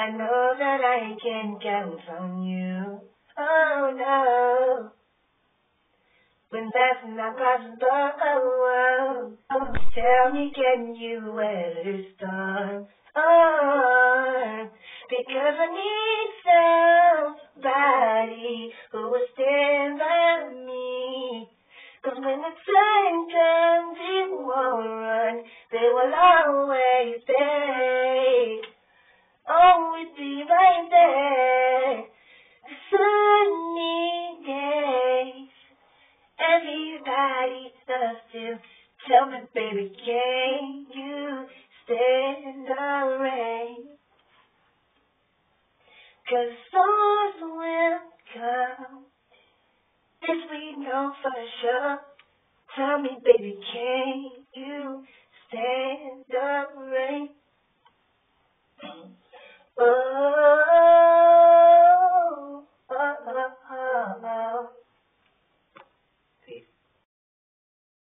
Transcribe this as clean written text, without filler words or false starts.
I know that I can count on you. Oh no, when that's not possible. Oh, tell me, can you weather the storm? Oh, because I need somebody who will stand by me. 'Cause when the time comes, it won't run. They will always stay. Always be right there. Sunny days. Everybody loves to tell me, baby, can you stand the rain? 'Cause storms will come. This we know for sure. Tell me, baby, can you stand the rain?